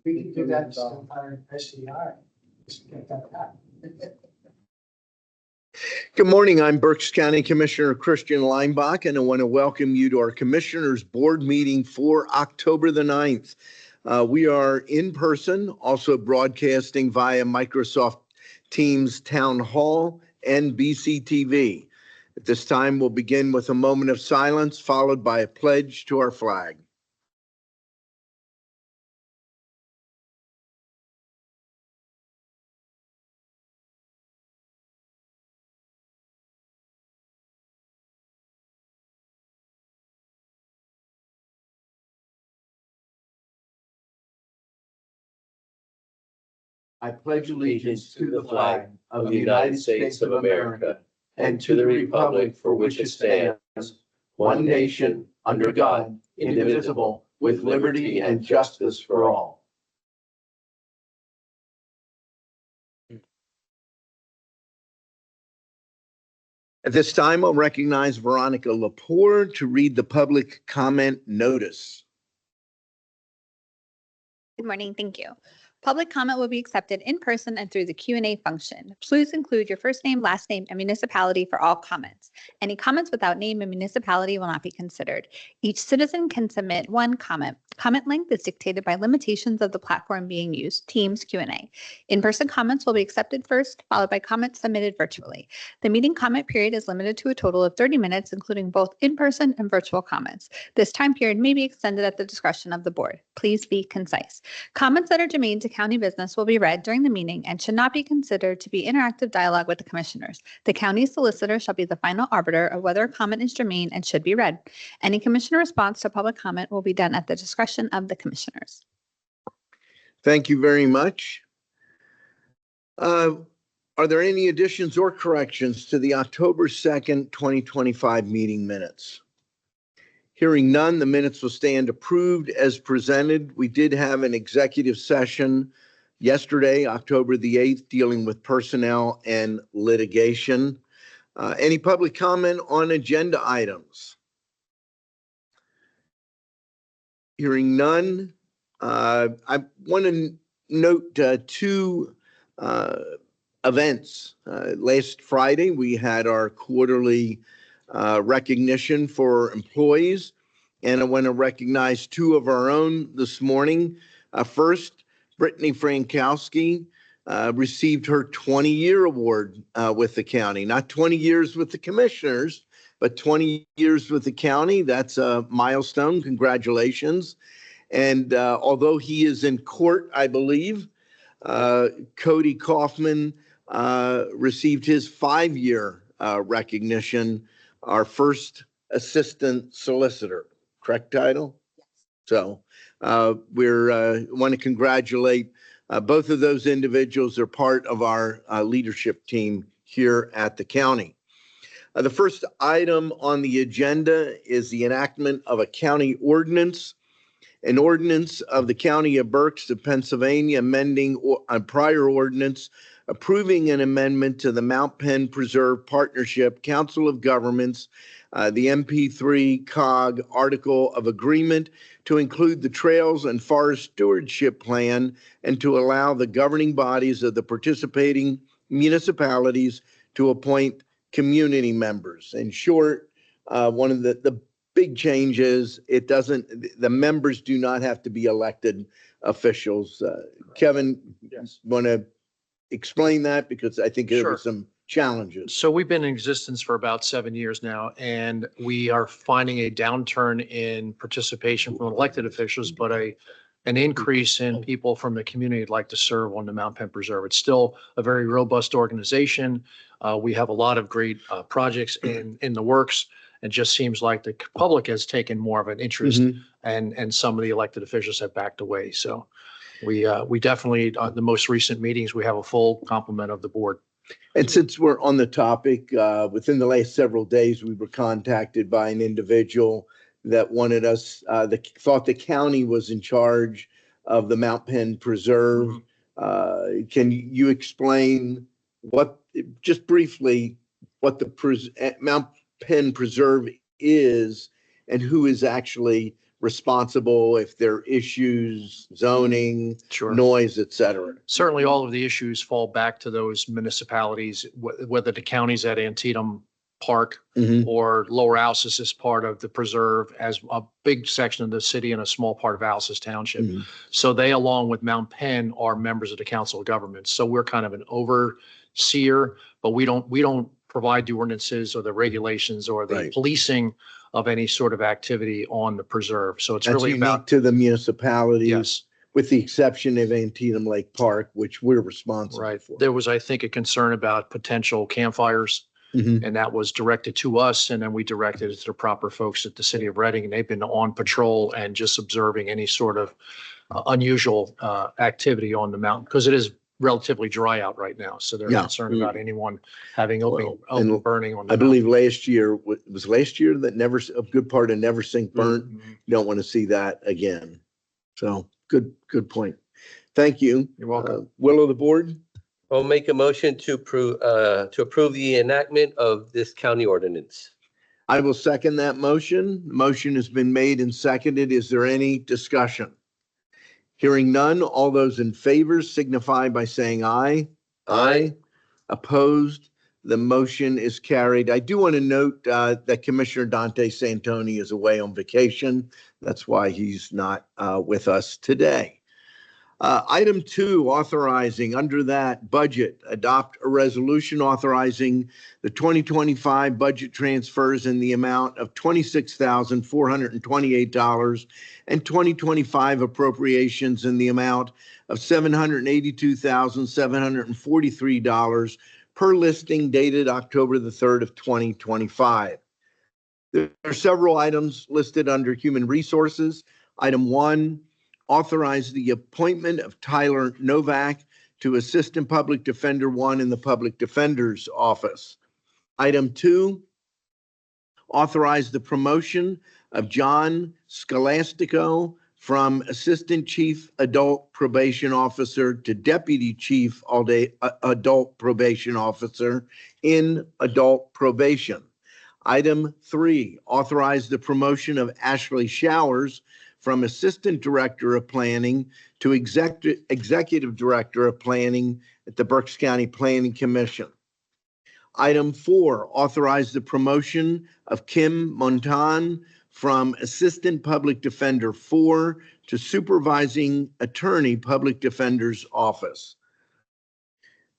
We can do that sometime SCI. Just get that out. Good morning. I'm Berks County Commissioner Christian Leinbach, and I want to welcome you to our Commissioners Board meeting for October the 9th. We are in person, also broadcasting via Microsoft Teams Town Hall and BCTV. At this time, we'll begin with a moment of silence, followed by a pledge to our flag. I pledge allegiance to the flag of the United States of America and to the republic for which it stands, one nation, under God, indivisible, with liberty and justice for all. At this time, I'll recognize Veronica Lepore to read the public comment notice. Good morning. Thank you. Public comment will be accepted in person and through the Q&A function. Please include your first name, last name, and municipality for all comments. Any comments without name and municipality will not be considered. Each citizen can submit one comment. Comment length is dictated by limitations of the platform being used, Teams Q&A. In-person comments will be accepted first, followed by comments submitted virtually. The meeting comment period is limited to a total of 30 minutes, including both in-person and virtual comments. This time period may be extended at the discretion of the board. Please be concise. Comments that are germane to county business will be read during the meeting and should not be considered to be interactive dialogue with the commissioners. The county solicitor shall be the final arbiter of whether a comment is germane and should be read. Any commissioner response to public comment will be done at the discretion of the commissioners. Thank you very much. Are there any additions or corrections to the October 2nd, 2025 meeting minutes? Hearing none, the minutes will stand approved as presented. We did have an executive session yesterday, October the 8th, dealing with personnel and litigation. Any public comment on agenda items? Hearing none, I want to note two events. Last Friday, we had our quarterly recognition for employees, and I want to recognize two of our own this morning. First, Brittany Frankowski received her 20-year award with the county. Not 20 years with the commissioners, but 20 years with the county. That's a milestone. Congratulations. And although he is in court, I believe, Cody Kaufman received his 5-year recognition, our first assistant solicitor. Correct title? Yes. So we want to congratulate both of those individuals. Are part of our leadership team here at the county. The first item on the agenda is the enactment of a county ordinance. An ordinance of the County of Berks of Pennsylvania amending a prior ordinance approving an amendment to the Mount Penn Preserve Partnership Council of Governments, the MP3 COG Article of Agreement, to include the Trails and Forest Stewardship Plan and to allow the governing bodies of the participating municipalities to appoint community members. In short, one of the big changes, the members do not have to be elected officials. Kevin, yes, want to explain that, because I think there were some challenges. So we've been in existence for about 7 years now, and we are finding a downturn in participation from elected officials, but an increase in people from the community who'd like to serve on the Mount Penn Preserve. It's still a very robust organization. We have a lot of great projects in the works. It just seems like the public has taken more of an interest, and some of the elected officials have backed away. So we definitely, the most recent meetings, we have a full complement of the board. And since we're on the topic, within the last several days, we were contacted by an individual that wanted us, thought the county was in charge of the Mount Penn Preserve. Can you explain just briefly, what the Mount Penn Preserve is and who is actually responsible if there are issues, zoning, Sure. noise, et cetera. Certainly, all of the issues fall back to those municipalities, whether the county's at Antietam Park Mhm. or Lower Alces is part of the preserve as a big section of the city and a small part of Alces Township. Mhm. So they, along with Mount Penn, are members of the Council of Governments. So we're kind of an overseer, but we don't provide the ordinances or the regulations or the Right. policing of any sort of activity on the preserve. So it's That's really unique about, to the municipalities, yes. with the exception of Antietam Lake Park, which we're responsible Right. for. There was, I think, a concern about potential campfires, Mhm. and that was directed to us, and then we directed it to the proper folks at the city of Reading, and they've been on patrol and just observing any sort of unusual activity on the mountain, because it is relatively dry out right now. So they're Yeah. concerned about anyone having Well, open and burning on the I mountain. believe last year, was last year that a good part of Never Sink burnt. Mhm. You don't want to see that again. So good point. Thank you. You're welcome. Will of the board? I'll make a motion to approve the enactment of this county ordinance. I will second that motion. The motion has been made and seconded. Is there any discussion? Hearing none, all those in favor signify by saying aye. Aye. Opposed? The motion is carried. I do want to note that Commissioner Dante Santoni is away on vacation. That's why he's not with us today. Item 2, authorizing under that budget, adopt a resolution authorizing the 2025 budget transfers in the amount of $26,428 and 2025 appropriations in the amount of $782,743 per listing dated October the 3rd of 2025. There are several items listed under Human Resources. Item 1, authorize the appointment of Tyler Novak to Assistant Public Defender 1 in the Public Defender's Office. Item 2, authorize the promotion of John Scholastico from Assistant Chief Adult Probation Officer to Deputy Chief Adult Probation Officer in Adult Probation. Item 3, authorize the promotion of Ashley Showers from Assistant Director of Planning to Executive Director of Planning at the Berks County Planning Commission. Item 4, authorize the promotion of Kim Montan from Assistant Public Defender 4 to Supervising Attorney Public Defender's Office.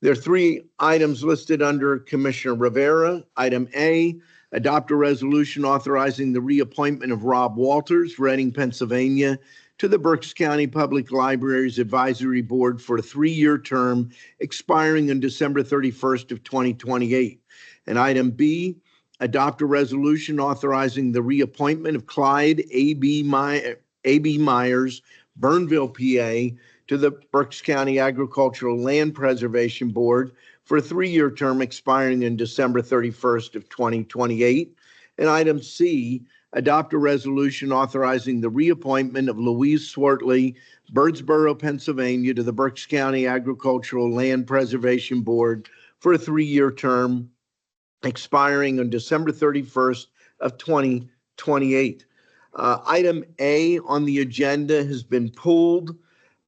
There are 3 items listed under Commissioner Rivera. Item A, adopt a resolution authorizing the reappointment of Rob Walters, Reading, Pennsylvania, to the Berks County Public Libraries Advisory Board for a 3-year term expiring on December 31st of 2028. And item B, adopt a resolution authorizing the reappointment of Clyde A.B. Myers, Burnville, PA, to the Berks County Agricultural Land Preservation Board for a 3-year term expiring in December 31st of 2028. And item C, adopt a resolution authorizing the reappointment of Louise Swartley, Birdsboro, Pennsylvania, to the Berks County Agricultural Land Preservation Board for a 3-year term expiring on December 31st of 2028. Item A on the agenda has been pulled.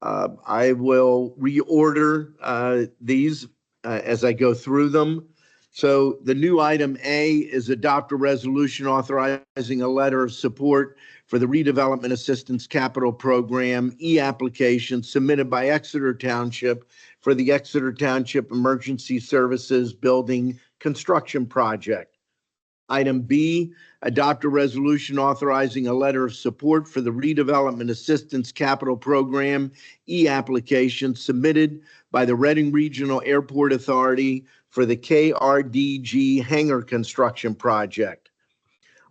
I will reorder these as I go through them. So the new item A is adopt a resolution authorizing a letter of support for the Redevelopment Assistance Capital Program e-application submitted by Exeter Township for the Exeter Township Emergency Services Building Construction Project. Item B, adopt a resolution authorizing a letter of support for the Redevelopment Assistance Capital Program e-application submitted by the Reading Regional Airport Authority for the KRDG Hangar Construction Project.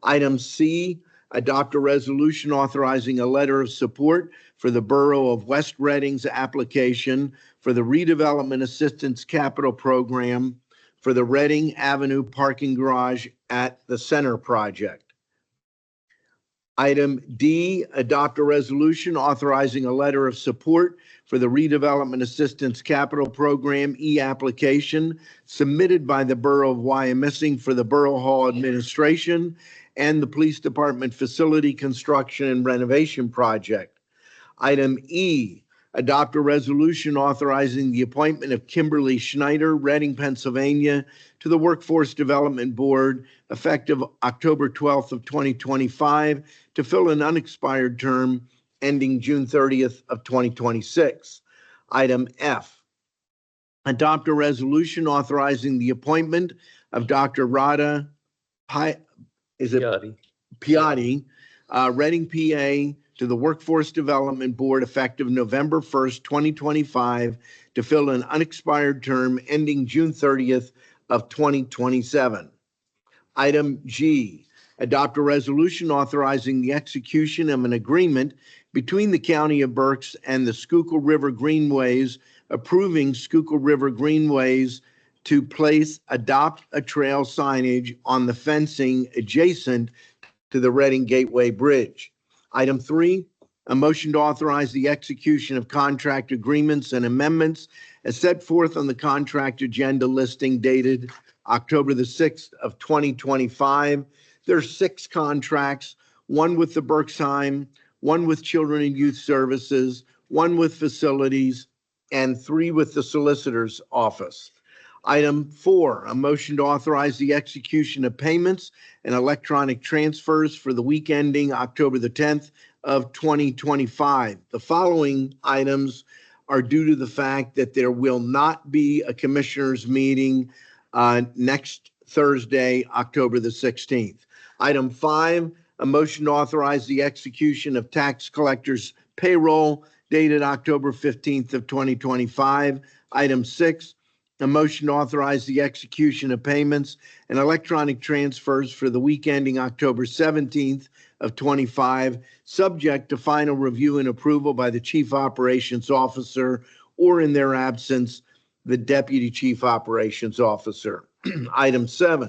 Item C, adopt a resolution authorizing a letter of support for the Borough of West Reading's application for the Redevelopment Assistance Capital Program for the Reading Avenue Parking Garage at the Center Project. Item D, adopt a resolution authorizing a letter of support for the Redevelopment Assistance Capital Program e-application submitted by the Borough of Wyomissing for the Borough Hall Administration and the Police Department Facility Construction and Renovation Project. Item E, adopt a resolution authorizing the appointment of Kimberly Schneider, Reading, Pennsylvania, to the Workforce Development Board effective October 12th of 2025 to fill an unexpired term ending June 30th of 2026. Item F, adopt a resolution authorizing the appointment of Dr. Radha Yachty. Piatti, Reading, PA, to the Workforce Development Board effective November 1st, 2025, to fill an unexpired term ending June 30th of 2027. Item G, adopt a resolution authorizing the execution of an agreement between the County of Berks and the Schuylkill River Greenways, approving Schuylkill River Greenways to place Adopt a Trail signage on the fencing adjacent to the Reading Gateway Bridge. Item 3, a motion to authorize the execution of contract agreements and amendments as set forth on the contract agenda listing dated October the 6th of 2025. There are 6 contracts, one with the Berksheim, one with Children and Youth Services, one with Facilities, and 3 with the Solicitor's Office. Item 4, a motion to authorize the execution of payments and electronic transfers for the week ending October the 10th of 2025. The following items are due to the fact that there will not be a commissioners meeting next Thursday, October the 16th. Item 5, a motion to authorize the execution of tax collectors payroll dated October 15th of 2025. Item 6, a motion to authorize the execution of payments and electronic transfers for the week ending October 17th of 25, subject to final review and approval by the Chief Operations Officer, or in their absence, the Deputy Chief Operations Officer. Item 7,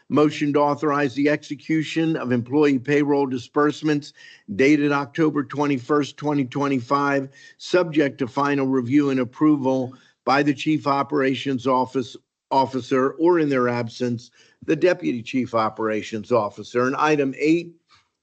motion to authorize the execution of employee payroll disbursements dated October 21st, 2025, subject to final review and approval by the Chief Operations Officer, or in their absence, the Deputy Chief Operations Officer. And item 8,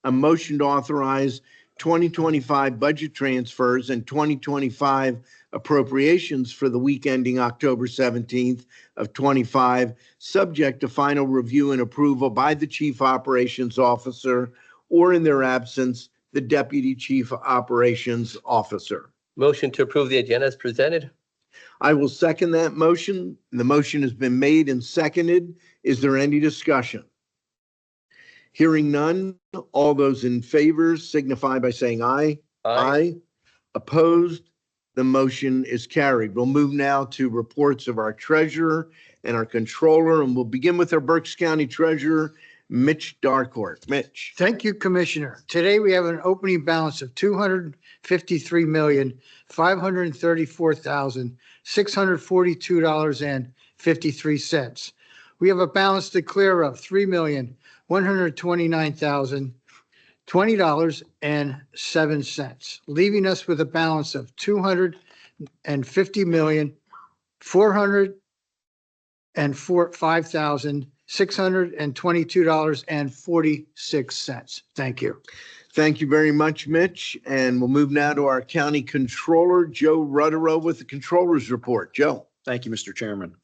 a motion to authorize 2025 budget transfers and 2025 appropriations for the week ending October 17th of 25, subject to final review and approval by the Chief Operations Officer, or in their absence, the Deputy Chief Operations Officer. Motion to approve the agenda as presented. I will second that motion. The motion has been made and seconded. Is there any discussion? Hearing none, all those in favor signify by saying aye. Aye. Opposed? The motion is carried. We'll move now to reports of our treasurer and our controller, and we'll begin with our Berks County Treasurer, Mitch Darcourt. Mitch. Thank you, Commissioner. Today we have an opening balance of $253,534,642.53. We have a balance to clear of $3,129,020.07, leaving us with a balance of $250,405,622.46. Thank you. Thank you very much, Mitch. And we'll move now to our County Controller, Joe Rudderow, with the Controller's Report. Joe. Thank you, Mr. Chairman.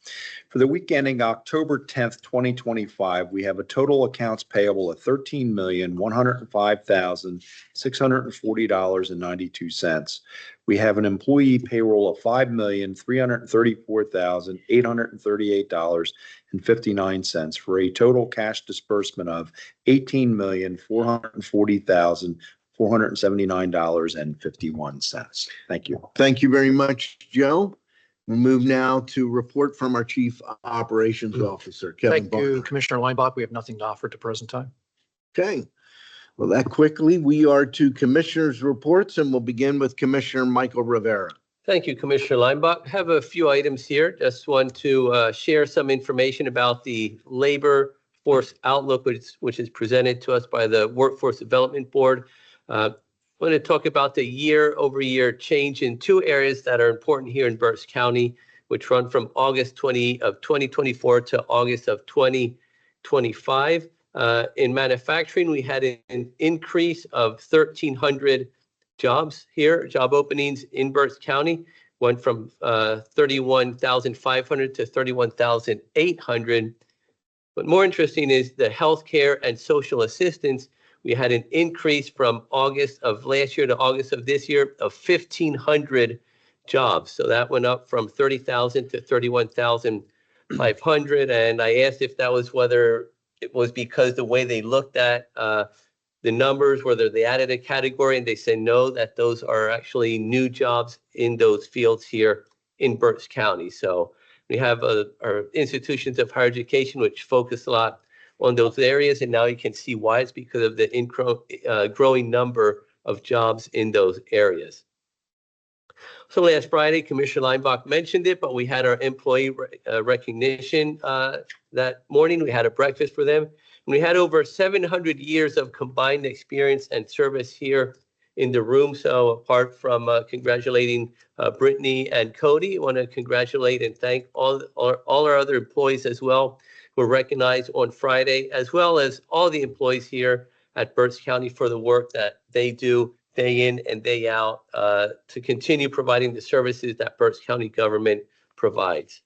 For the week ending October 10th, 2025, we have a total accounts payable of $13,105,640.92. We have an employee payroll of $5,334,838.59 for a total cash disbursement of $18,440,479.51. Thank you. Thank you very much, Joe. We'll move now to report from our Chief Operations Officer, Kevin Thank you, Barnard. Commissioner Linebaugh. We have nothing to offer at the present time. Okay. Well, that quickly, we are to Commissioners' reports, and we'll begin with Commissioner Michael Rivera. Thank you, Commissioner Linebaugh. Have a few items here. Just want to share some information about the labor force outlook, which is presented to us by the Workforce Development Board. I want to talk about the year-over-year change in 2 areas that are important here in Berks County, which run from August 20 of 2024 to August of 2025. In manufacturing, we had an increase of 1,300 jobs here, job openings in Berks County, went from 31,500 to 31,800. But more interesting is the healthcare and social assistance. We had an increase from August of last year to August of this year of 1,500 jobs. So that went up from 30,000 to 31,500. And I asked if that was whether it was because the way they looked at the numbers, whether they added a category, and they said no, that those are actually new jobs in those fields here in Berks County. So we have our institutions of higher education, which focus a lot on those areas. And now you can see why. It's because of the growing number of jobs in those areas. So last Friday, Commissioner Linebaugh mentioned it, but we had our employee recognition that morning. We had a breakfast for them. And we had over 700 years of combined experience and service here in the room. So apart from congratulating Brittany and Cody, I want to congratulate and thank all our other employees as well who were recognized on Friday, as well as all the employees here at Berks County for the work that they do day in and day out to continue providing the services that Berks County government provides.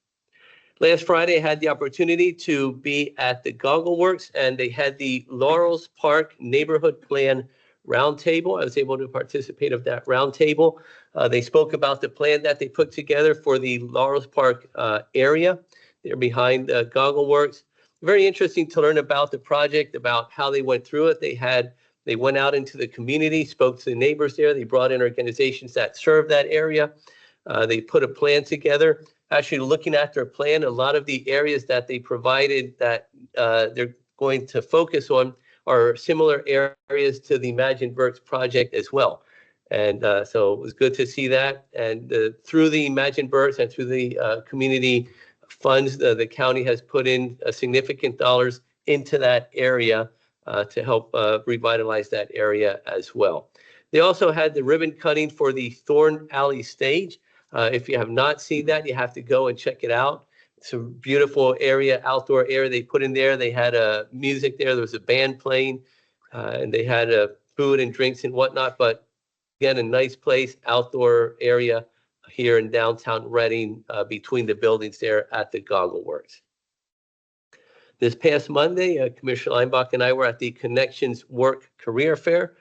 Last Friday, I had the opportunity to be at the Goggle Works, and they had the Laurels Park Neighborhood Plan Roundtable. I was able to participate of that roundtable. They spoke about the plan that they put together for the Laurels Park area. They're behind the Goggle Works. Very interesting to learn about the project, about how they went through it. They went out into the community, spoke to the neighbors there. They brought in organizations that serve that area. They put a plan together. Actually, looking at their plan, a lot of the areas that they provided that they're going to focus on are similar areas to the Imagine Berks project as well. And so it was good to see that. And through the Imagine Berks and through the community funds, the county has put in significant dollars into that area to help revitalize that area as well. They also had the ribbon cutting for the Thorn Alley stage. If you have not seen that, you have to go and check it out. It's a beautiful area, outdoor area they put in there. They had music there. There was a band playing, and they had food and drinks and whatnot. But again, a nice place, outdoor area here in downtown Reading, between the buildings there at the Goggle Works. This past Monday, Commissioner Linebaugh and I were at the Connections Work Career Fair.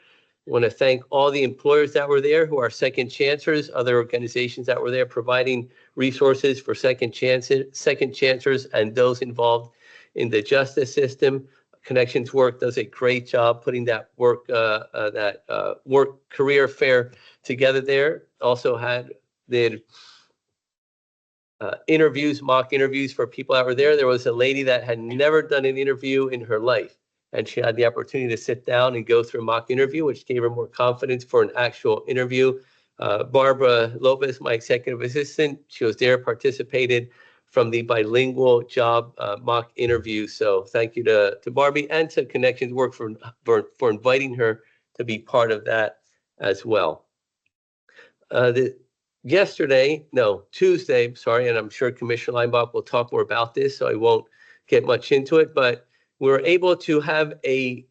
I want to thank all the employers that were there who are second chancers, other organizations that were there providing resources for second chancers, and those involved in the justice system. Connections Work does a great job putting that work career fair together there. Also did interviews, mock interviews for people that were there. There was a lady that had never done an interview in her life, and she had the opportunity to sit down and go through a mock interview, which gave her more confidence for an actual interview. Barbara Lopez, my executive assistant, she was there, participated from the bilingual job mock interview. So thank you to Barbie and to Connections Work for inviting her to be part of that as well. Tuesday, sorry, and I'm sure Commissioner Linebaugh will talk more about this, so I won't get much into it, but we were able to have a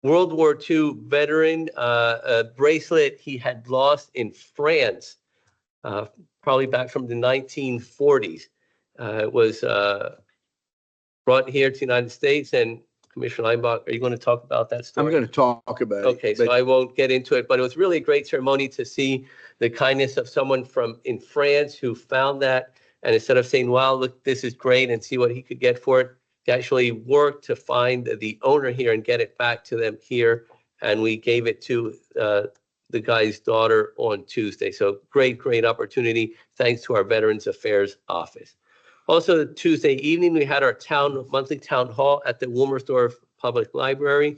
World War II veteran a bracelet he had lost in France, probably back from the 1940s. It was brought here to the United States, and Commissioner Linebaugh, are you going to talk about that story? I'm going to talk about it. Okay, so I won't get into it, but it was really a great ceremony to see the kindness of someone in France who found that, and instead of saying, wow, look, this is great, and see what he could get for it, he actually worked to find the owner here and get it back to them here, and we gave it to the guy's daughter on Tuesday. So great opportunity, thanks to our Veterans Affairs Office. Also, Tuesday evening, we had our monthly town hall at the Wilmersdorf Public Library.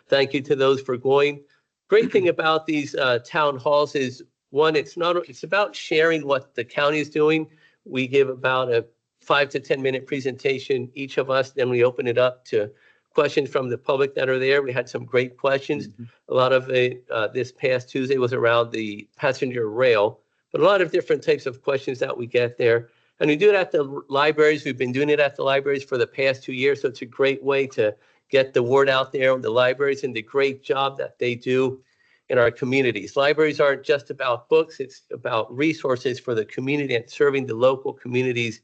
Thank you to those for going. Great thing about these town halls is, one, it's about sharing what the county is doing. We give about a 5 to 10 minute presentation, each of us, then we open it up to questions from the public that are there. We had some great questions. A lot of it this past Tuesday was around the passenger rail, but a lot of different types of questions that we get there. And we do it at the libraries. We've been doing it at the libraries for the past 2 years. So it's a great way to get the word out there on the libraries and the great job that they do in our communities. Libraries aren't just about books. It's about resources for the community and serving the local communities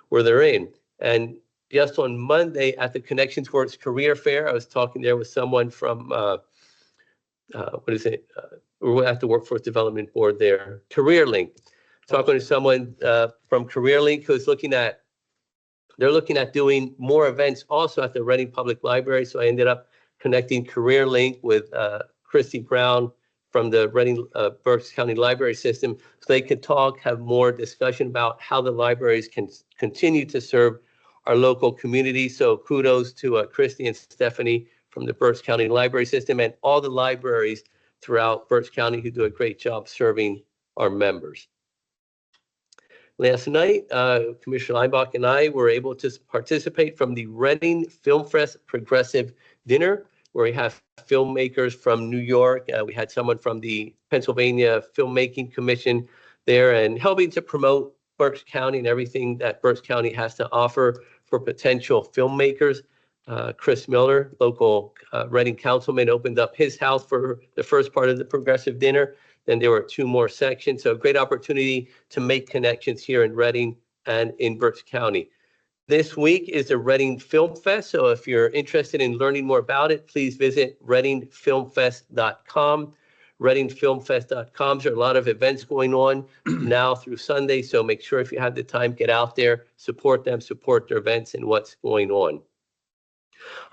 where they're in. And just on Monday at the Connections Works Career Fair, I was talking there with someone from, we're at the Workforce Development Board there, CareerLink. Talking to someone from CareerLink who's they're looking at doing more events also at the Reading Public Library. So I ended up connecting CareerLink with Christy Brown from the Reading Berks County Library System, so they could talk, have more discussion about how the libraries can continue to serve our local community. So kudos to Christy and Stephanie from the Berks County Library System and all the libraries throughout Berks County who do a great job serving our members. Last night, Commissioner Linebaugh and I were able to participate from the Reading Film Fest Progressive Dinner, where we have filmmakers from New York. We had someone from the Pennsylvania Filmmaking Commission there and helping to promote Berks County and everything that Berks County has to offer for potential filmmakers. Chris Miller, local Reading councilman, opened up his house for the first part of the Progressive Dinner. Then there were 2 more sections. So a great opportunity to make connections here in Reading and in Berks County. This week is the Reading Film Fest. So if you're interested in learning more about it, please visit readingfilmfest.com. readingfilmfest.com. There are a lot of events going on now through Sunday. So make sure if you have the time, get out there, support them, support their events and what's going on.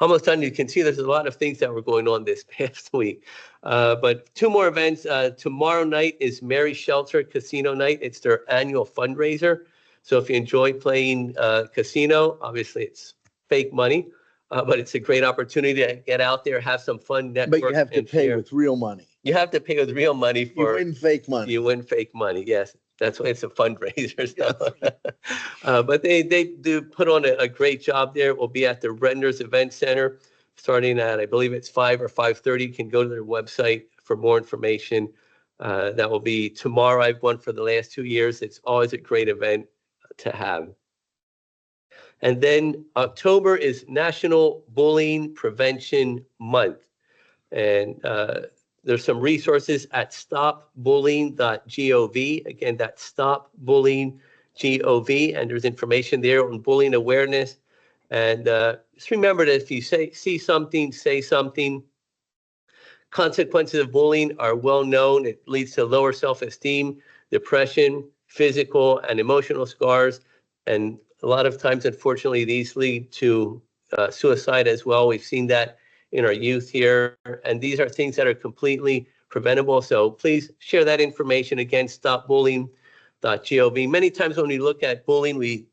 Almost done. You can see there's a lot of things that were going on this past week. But 2 more events. Tomorrow night is Mary Shelter Casino Night. It's their annual fundraiser. So if you enjoy playing casino, obviously it's fake money, but it's a great opportunity to get out there, have some fun, network. But you have to pay with real money. You have to pay with real money You for. win fake money. You win fake money. Yes. That's why it's a fundraiser. But they do put on a great job there. We'll be at the Redner's Event Center starting at, I believe it's 5 or 5:30. You can go to their website for more information. That will be tomorrow. I've won for the last 2 years. It's always a great event to have. And then October is National Bullying Prevention Month. And there's some resources at stopbullying.gov. Again, that's stopbullying.gov. And there's information there on bullying awareness. And just remember that if you see something, say something. Consequences of bullying are well known. It leads to lower self-esteem, depression, physical and emotional scars. And a lot of times, unfortunately, these lead to suicide as well. We've seen that in our youth here. And these are things that are completely preventable. So please share that information. Again, stopbullying.gov. Many times when we look at bullying, we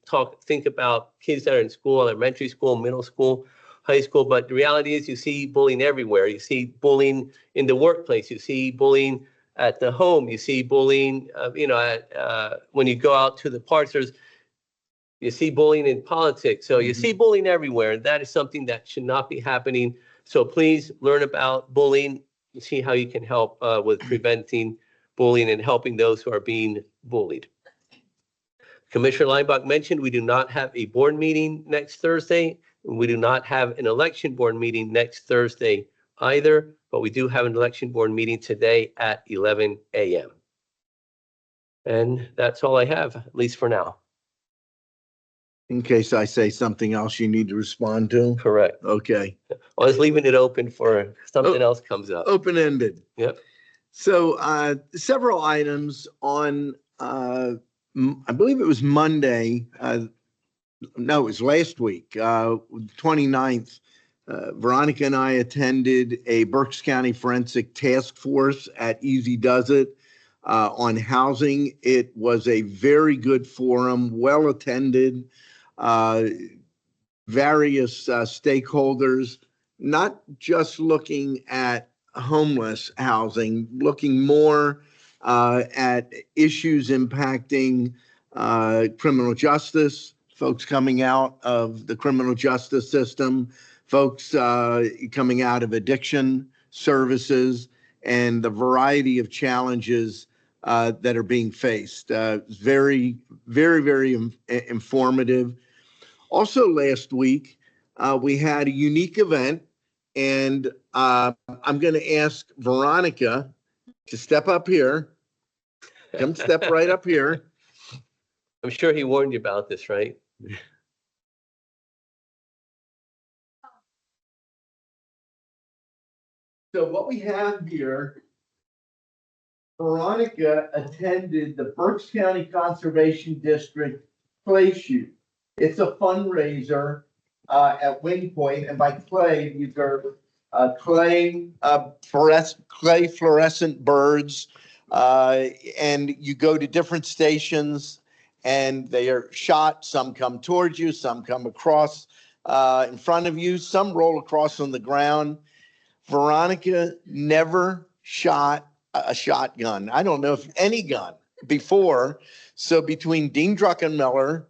think about kids that are in school, elementary school, middle school, high school. But the reality is you see bullying everywhere. You see bullying in the workplace. You see bullying at the home. You see bullying, when you go out to the parks, you see bullying in politics. So you see bullying everywhere. And that is something that should not be happening. So please learn about bullying and see how you can help with preventing bullying and helping those who are being bullied. Commissioner Linebaugh mentioned we do not have a board meeting next Thursday. We do not have an election board meeting next Thursday either, but we do have an election board meeting today at 11 a.m. And that's all I have, at least for now. In case I say something else you need to respond to? Correct. Okay. I was leaving it open for something else comes up. Open-ended. Yep. So several items on, I believe it was Monday. No, it was last week, 29th. Veronica and I attended a Berks County Forensic Task Force at Easy Does It on housing. It was a very good forum, well attended. Various stakeholders, not just looking at homeless housing, looking more at issues impacting criminal justice, folks coming out of the criminal justice system, folks coming out of addiction services, and the variety of challenges that are being faced. It's very, very, very informative. Also, last week, we had a unique event, and I'm going to ask Veronica to step up here. Come step right up here. I'm sure he warned you about this, right? So what we have here, Veronica attended the Berks County Conservation District Clay Shoot. It's a fundraiser at Wing Point, and by clay, these are clay fluorescent birds, and you go to different stations, and they are shot. Some come towards you, some come across in front of you, some roll across on the ground. Veronica never shot a shotgun. I don't know if any gun before. So between Dean Druckenmiller,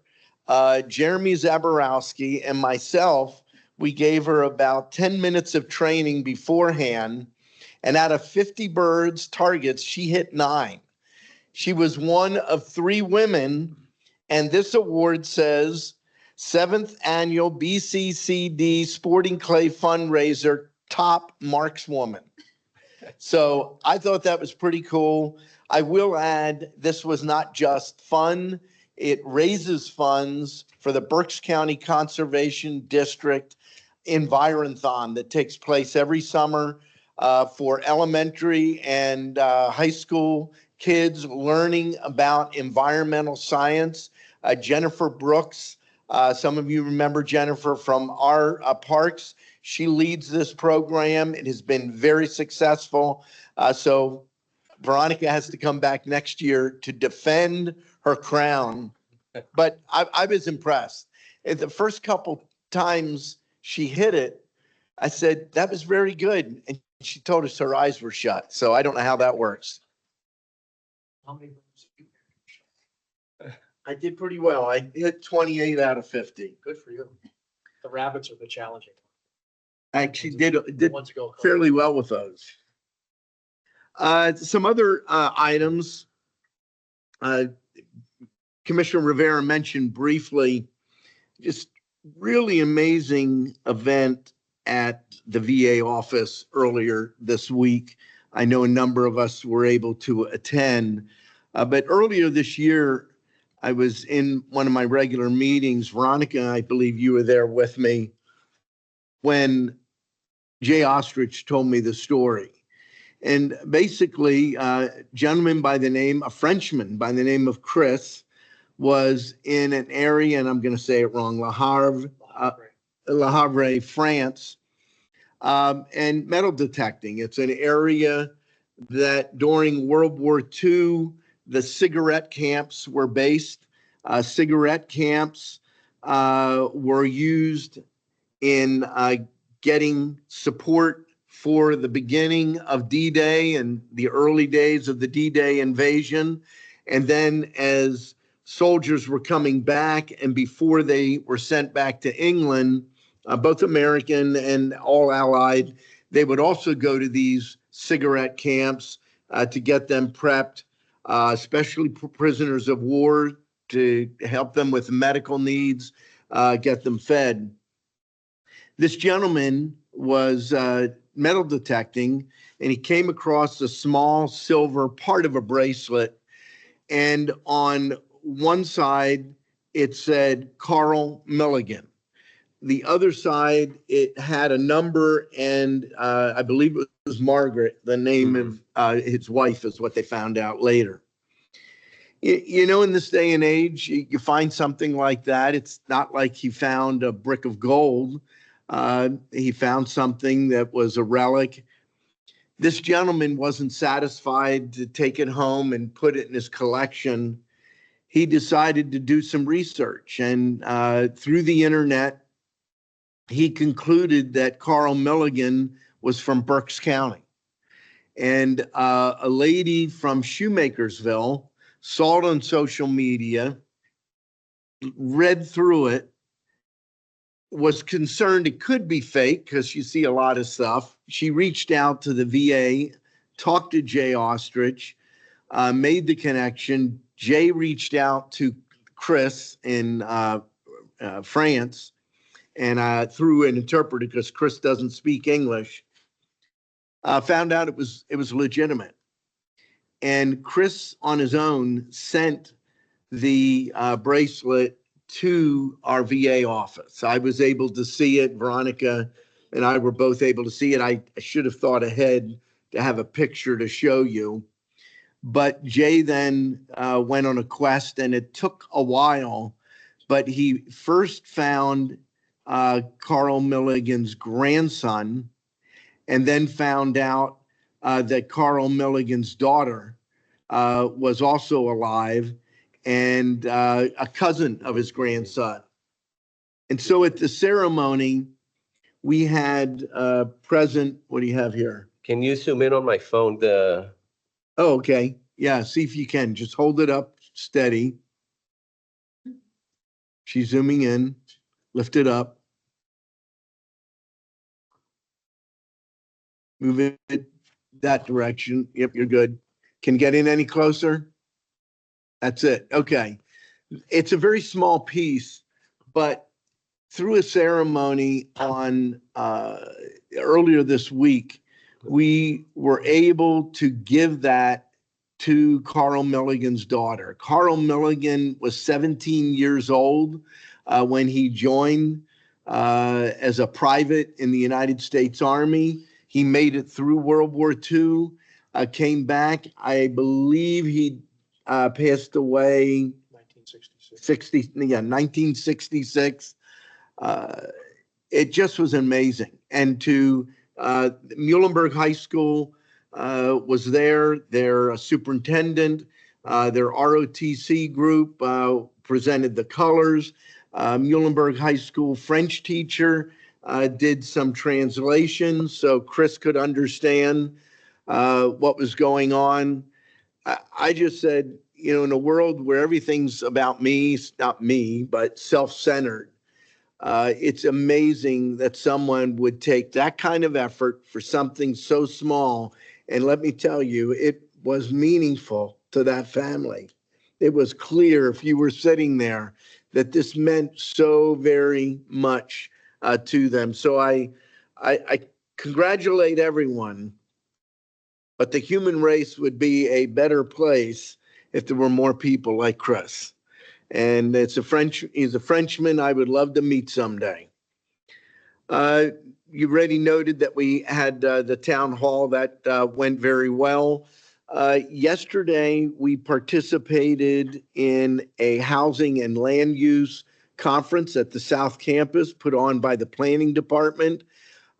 Jeremy Zaborowski, and myself, we gave her about 10 minutes of training beforehand. And out of 50 birds targets, she hit 9. She was one of 3 women. And this award says 7th Annual BCCD Sporting Clay Fundraiser Top Markswoman. So I thought that was pretty cool. I will add, this was not just fun. It raises funds for the Berks County Conservation District Environthon that takes place every summer for elementary and high school kids learning about environmental science. Jennifer Brooks, some of you remember Jennifer from our parks. She leads this program. It has been very successful. So Veronica has to come back next year to defend her crown. But I was impressed. And the first couple times she hit it, I said, that was very good. And she told us her eyes were shut. So I don't know how that works. How many birds have you shot? I did pretty well. I hit 28 out of 50. Good for you. The rabbits are the challenging. I actually The did ones that go. fairly well with those. Some other items. Commissioner Rivera mentioned briefly, just really amazing event at the VA office earlier this week. I know a number of us were able to attend, but earlier this year, I was in one of my regular meetings. Veronica, I believe you were there with me when Jay Ostrich told me the story. And basically, a Frenchman by the name of Chris was in an area, and I'm going to say it wrong, Le Havre, France, and metal detecting. It's an area that during World War II, the cigarette camps were based. Cigarette camps were used in getting support for the beginning of D-Day and the early days of the D-Day invasion. And then as soldiers were coming back and before they were sent back to England, both American and all Allied, they would also go to these cigarette camps to get them prepped, especially prisoners of war, to help them with medical needs, get them fed. This gentleman was metal detecting, and he came across a small silver part of a bracelet. And on one side, it said Carl Milligan. The other side, it had a number, and I believe it was Margaret, the name of his wife is what they found out later. You know, in this day and age, you find something like that. It's not like he found a brick of gold. He found something that was a relic. This gentleman wasn't satisfied to take it home and put it in his collection. He decided to do some research, and through the internet, he concluded that Carl Milligan was from Berks County. And a lady from Shoemakersville saw it on social media, read through it, was concerned it could be fake because you see a lot of stuff. She reached out to the VA, talked to Jay Ostrich. made the connection. Jay reached out to Chris in France, and through an interpreter because Chris doesn't speak English. Found out it was legitimate, and Chris on his own sent the bracelet to our VA office. I was able to see it. Veronica and I were both able to see it. I should have thought ahead to have a picture to show you. But Jay then went on a quest, and it took a while, but he first found Carl Milligan's grandson, and then found out that Carl Milligan's daughter was also alive, and a cousin of his grandson. And so at the ceremony, we had present, what do you have here? Can you zoom in on my phone? Oh, okay. Yeah, see if you can. Just hold it up steady. She's zooming in. Lift it up. Move it that direction. Yep, you're good. Can you get in any closer? That's it. Okay. It's a very small piece, but through a ceremony on earlier this week, we were able to give that to Carl Milligan's daughter. Carl Milligan was 17 years old when he joined as a private in the United States Army. He made it through World War II, came back. I believe he passed away 1966. It just was amazing. And to Muhlenberg High School was there, their superintendent, their ROTC group presented the colors. Muhlenberg High School French teacher did some translations so Chris could understand what was going on. I just said, you know, in a world where everything's about me, not me, but self-centered, it's amazing that someone would take that kind of effort for something so small. And let me tell you, it was meaningful to that family. It was clear if you were sitting there that this meant so very much to them. So I congratulate everyone, but the human race would be a better place if there were more people like Chris. And he's a Frenchman I would love to meet someday. You already noted that we had the town hall that went very well. Yesterday, we participated in a housing and land use conference at the South Campus put on by the planning department.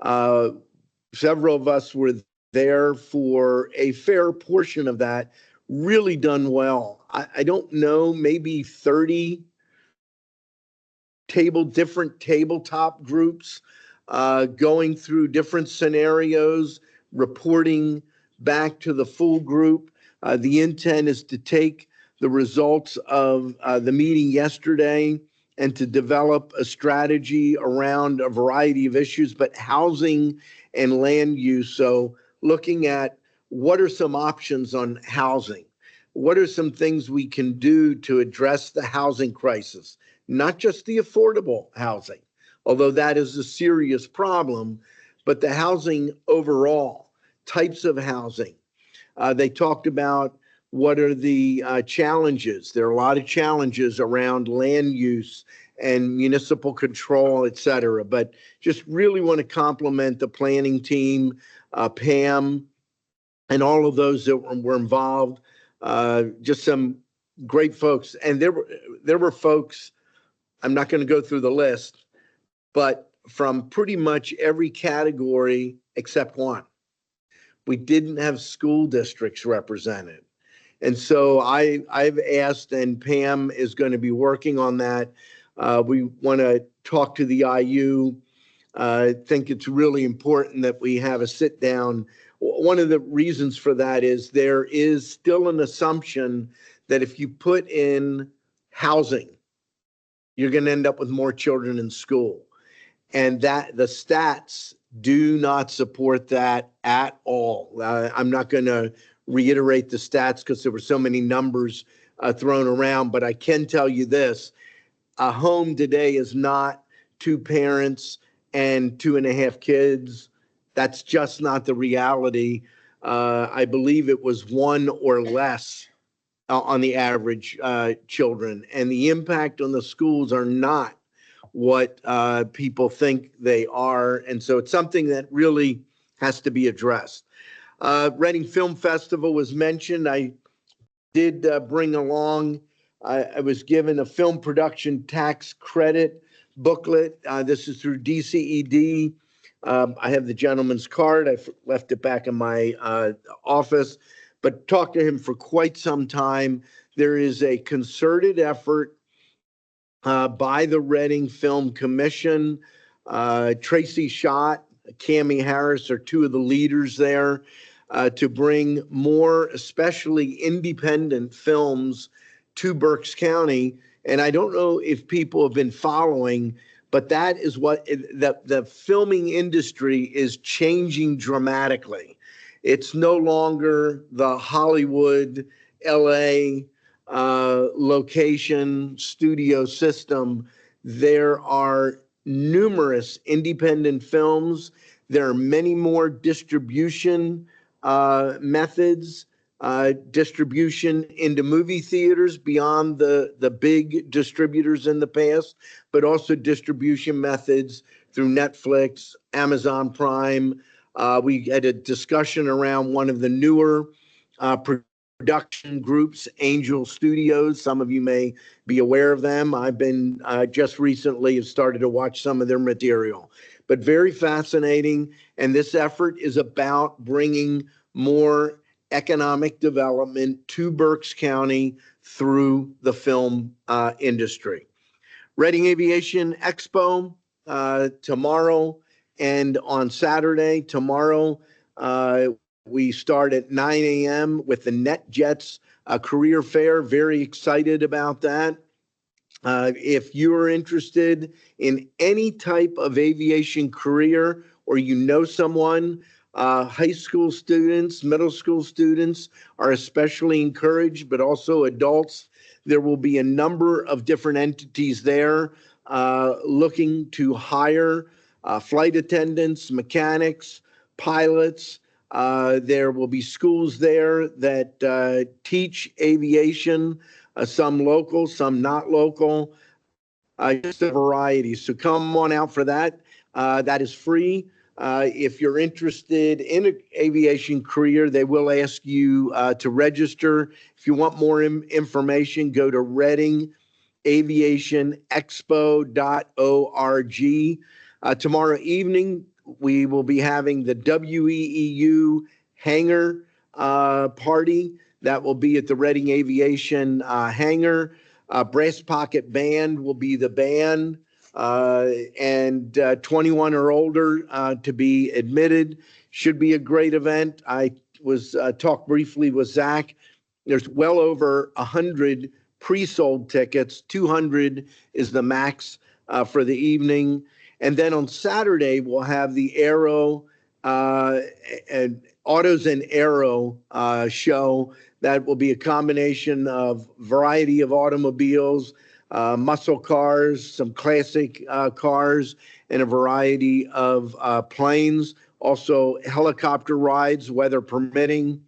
Several of us were there for a fair portion of that. Really done well. I don't know, maybe 30 different tabletop groups going through different scenarios, reporting back to the full group. The intent is to take the results of the meeting yesterday and to develop a strategy around a variety of issues, but housing and land use. So looking at what are some options on housing? What are some things we can do to address the housing crisis? Not just the affordable housing, although that is a serious problem, but the housing overall, types of housing. They talked about what are the challenges. There are a lot of challenges around land use and municipal control, et cetera. But just really want to compliment the planning team, Pam, and all of those that were involved. Just some great folks. And there were folks, I'm not going to go through the list, but from pretty much every category except one. We didn't have school districts represented. And so I've asked, and Pam is going to be working on that. We want to talk to the IU. I think it's really important that we have a sit down. One of the reasons for that is there is still an assumption that if you put in housing, you're going to end up with more children in school. And that the stats do not support that at all. I'm not going to reiterate the stats because there were so many numbers thrown around. But I can tell you this, a home today is not two parents and 2.5 kids. That's just not the reality. I believe it was one or less on the average children. And the impact on the schools are not what people think they are. And so it's something that really has to be addressed. Reading Film Festival was mentioned. I did bring along, I was given a film production tax credit booklet. This is through DCED. I have the gentleman's card. I left it back in my office, but talked to him for quite some time. There is a concerted effort by the Reading Film Commission. Tracy Schott, Cammie Harris are two of the leaders there to bring more, especially independent films to Berks County. And I don't know if people have been following, but that is what the filming industry is changing dramatically. It's no longer the Hollywood, LA location studio system. There are numerous independent films. There are many more distribution methods, distribution into movie theaters beyond the big distributors in the past, but also distribution methods through Netflix, Amazon Prime. We had a discussion around one of the newer production groups, Angel Studios. Some of you may be aware of them. I've been just recently have started to watch some of their material, but very fascinating. And this effort is about bringing more economic development to Berks County through the film industry. Reading Aviation Expo tomorrow and on Saturday. Tomorrow, we start at 9 a.m. with the NetJets career fair. Very excited about that. If you are interested in any type of aviation career, or you know someone, high school students, middle school students are especially encouraged, but also adults. There will be a number of different entities there looking to hire flight attendants, mechanics, pilots. There will be schools there that teach aviation, some local, some not local, just a variety. So come on out for that. That is free. If you're interested in an aviation career, they will ask you to register. If you want more information, go to readingaviationexpo.org. Tomorrow evening, we will be having the WEEU hangar party. That will be at the Reading Aviation hangar. Brass Pocket Band will be the band, and 21 or older to be admitted. Should be a great event. I was talked briefly with Zach. There's well over 100 pre-sold tickets. 200 is the max for the evening. And then on Saturday, we'll have the Aero and Autos and Aero show. That will be a combination of variety of automobiles, muscle cars, some classic cars, and a variety of planes. Also helicopter rides, weather permitting.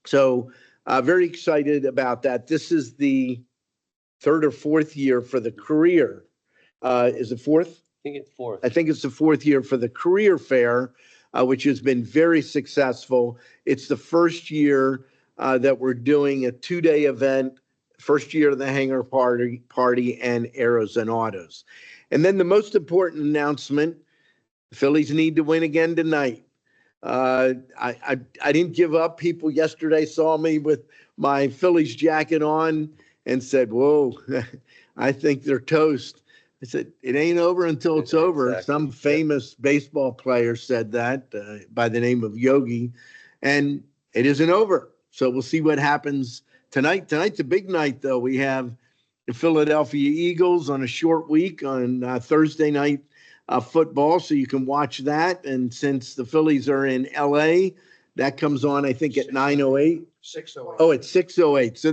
So very excited about that. This is the third or fourth year for the career. Is it fourth? I think it's fourth. I think it's the fourth year for the career fair, which has been very successful. It's the first year that we're doing a 2-day event, first year of the hangar party and Arrows and Autos. And then the most important announcement, the Phillies need to win again tonight. I didn't give up. People yesterday saw me with my Phillies jacket on and said, whoa, I think they're toast. I said, it ain't over until it's over. Exactly. Some famous baseball player said that by the name of Yogi, and it isn't over. So we'll see what happens tonight. Tonight's a big night, though. We have the Philadelphia Eagles on a short week on Thursday night football, so you can watch that. And since the Phillies are in LA, That comes on, I think, at 9:08. 6:08. Oh, it's 6:08. So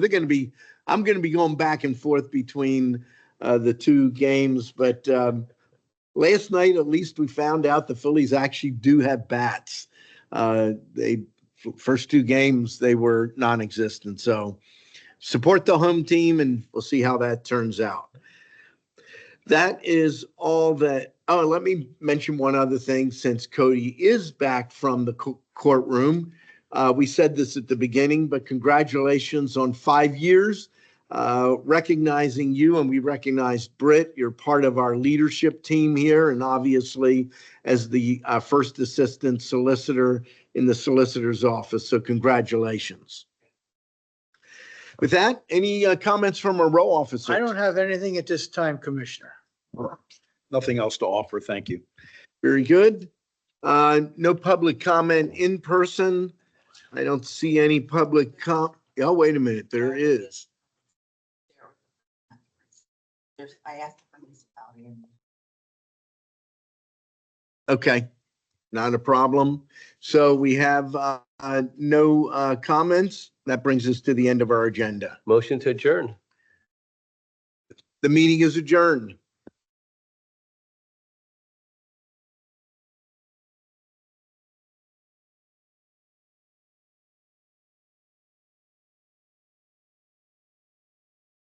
I'm going to be going back and forth between the two games. But last night, at least we found out the Phillies actually do have bats. First two games, they were non-existent. So support the home team and we'll see how that turns out. That is all that. Oh, let me mention one other thing since Cody is back from the courtroom. We said this at the beginning, but congratulations on 5 years recognizing you, and we recognize Britt. You're part of our leadership team here, and obviously as the first assistant solicitor in the solicitor's office. So congratulations. With that, any comments from our row officers? I don't have anything at this time, Commissioner. Nothing else to offer. Thank you. Very good. No public comment in person. I don't see any public oh, wait a minute. There is. I asked for municipality. Okay, not a problem. So we have no comments. That brings us to the end of our agenda. Motion to adjourn. The meeting is adjourned.